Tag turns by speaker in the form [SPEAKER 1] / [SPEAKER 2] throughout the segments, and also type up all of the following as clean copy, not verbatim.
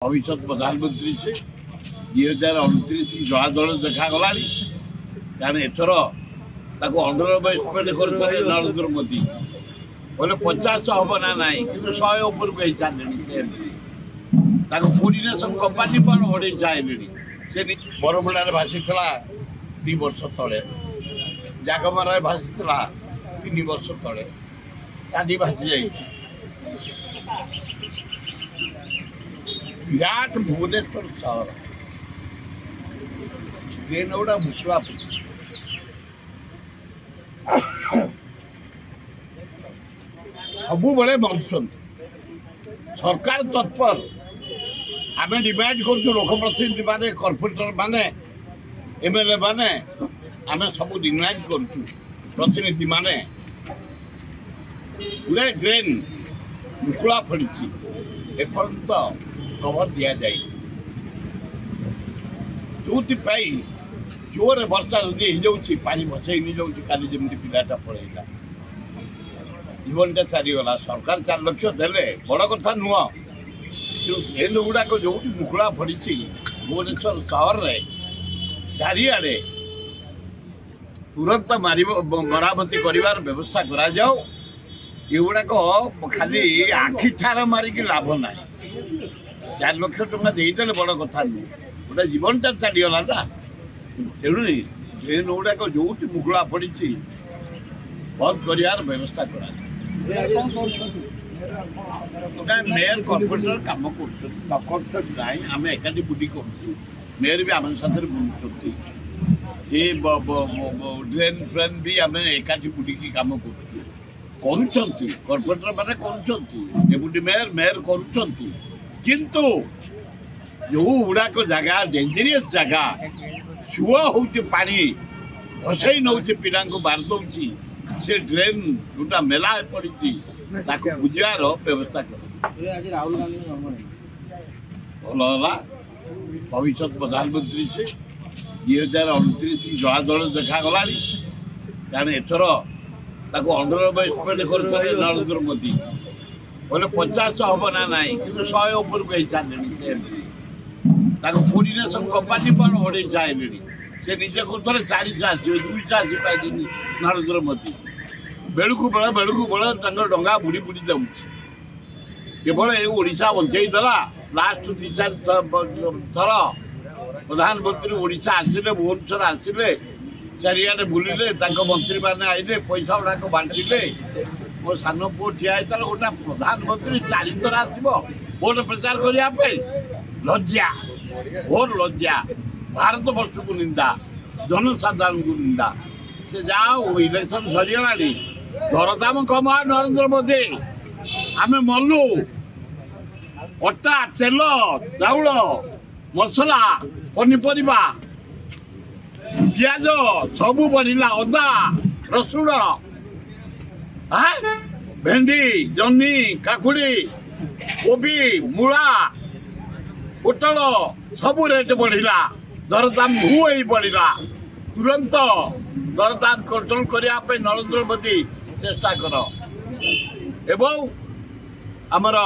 [SPEAKER 1] भविष्य प्रधानमंत्री से 2029 की जड़ादल देखागला कारण एथर अंडर एस्टिमेट कर नरेंद्र मोदी बोले 50 हम ना ना कि 100 ऊपर को सारे कोर्डिनेशन कंपानी पर बढ़े सारे से बरमुड़ा भाषी 2 वर्ष तले जागमार भाषी 3 वर्ष तले काली भाषी जाइए विराट भुवनेश्वर सहर ट्रेन गुड़ा मुकुआ सबु बड़े बंचुंट सरकार तत्पर आम डिमांड कर लोकप्रतिनिधि माने कॉर्पोरेटर माने एमएलए माने आम सब डिमांड कर प्रतिनिधि माने गुड़े ट्रेन मुकुआ पड़ी एपर्यंत कवर दि जाए जो जोर वर्षा जदि पानी भसई नहीं जाऊँ काली जमी पिलाटा पड़ेगा जीवनटा चालीगला सरकार 4 लाख देले बड़ कथा नुह ट्रेन गुड़ाक जो मुकुड़ा पड़ी भुवनेश्वर सहर में चारिआडे तुरंत मरामती कर व्यवस्था करा जाओ युवाक खाली आखि ठार मारिक लाभ ना 4 लाख टका देदेले बड़ कथा नुह गोटे जीवनटा चलीगला ना तेणु ट्रेन गुड़ाक जो मुकुड़ा पड़ी बंद कर व्यवस्था करा मेयर कॉर्पोरेटर कम कर आम एकाठी बुढ़ी कर मेयर भी आम साथ बुलूँ ये ड्रेन फ्रेन भी आम एकाठी बुढ़ी कम कॉर्पोरेटर मैंने डेप्यूटी मेयर मेयर किंतु जो गुड़ाक जगह डेंजरियस जगह सुआ हूँ पानी भसई नौ पिला बार दौर से ड्रेन गोटा मेला पड़ी बुझार व्यवस्था कर भल भविष्य प्रधानमंत्री से 2029 की जड़ादल देखागला कारण एथर अंडर एस्टिमेट कर नरेंद्र मोदी बोले 50 हम ना ना कि 100 ऊपर को सारे कोर्डिनेशन कंपानी पर बढ़े सारे से निजे कहते 400 आसवे 200 आसी पाए नरेंद्र मोदी बेलू बेल डंगा बुड़ी बुड़ी जाऊँ केवल ये बंचईदेला लास्ट 2-4 थर प्रधानमंत्री ओडिशा आसिले भुवनेश्वर आसिले चारिआडे बुलिले मंत्री मैंने आइले पैसा गुड़ाक बांटिले मो सान पुओ ठिया होता गोटा प्रधानमंत्री 4 थर आसो भोट प्रचार करने लज्जा घोर लज्जा भारत वर्ष को निंदा जनसाधारण को निंदा से जाओ इलेक्शन सरीगला दरदाम कम नरेंद्र मोदी आम मलु अटा तेल चाउल मसला पनीपरिया पियाज सबू बढ़ला अदा रसुण भेंडी जन्नी काकुड़ी कोबी मूला पोटल सबू रेट बढ़ला दरदाम हुई बढ़ला तुरंत दरदाम कंट्रोल करने नरेंद्र मोदी चेष्टा कर एवं आमर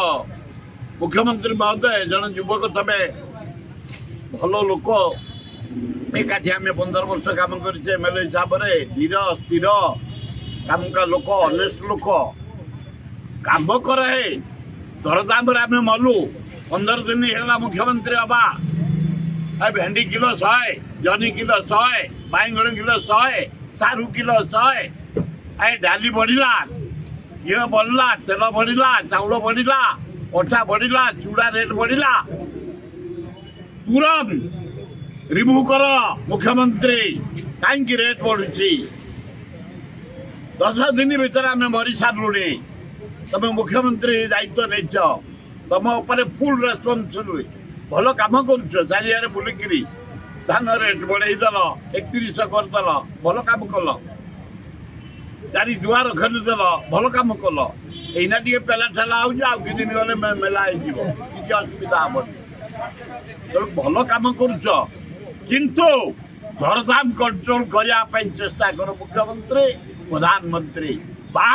[SPEAKER 1] मुख्यमंत्री महोदय जन युवक तबे भल लोक एकाठी आम 15 वर्ष काम कर एमएलए हिसाब से धीर स्थिर काम का लोक ऑनेस्ट लोक काम करे दरदाम आम मलु 15 दिन है मुख्यमंत्री हवा भेंडी किलो 100 जनी किलो 100 बैगण किलो 100 सारू किलो 100 डाली बढ़ला घी बढ़ला तेल बढ़ला चाउल बढ़ला अटा बढ़ला चूड़ा रेट बढ़ला तुरंत रिमूव कर मुख्यमंत्री कहीं रेट बढ़ुची 10 दिन भीतर आम मरी सारूनी तुम मुख्यमंत्री दायित्व नहीं तुम उपर फुल रेस्पॉन्सिबिलिटी भल कम कर चारिआडे बुलिकी धान रेट बढ़ेदेल 3100 करदेल भल कम कल 4 दुआर खोलीदेल भल कम कल एना टे पेला ठेला हो दिन गले मेला किसी असुविधा हेनी तेणु भल कम किंतु दरदाम कंट्रोल करने चेष्टा कर मुख्यमंत्री प्रधानमंत्री बा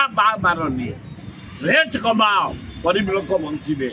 [SPEAKER 1] मारनी रेट कमाओ गरीब लोक बंचे।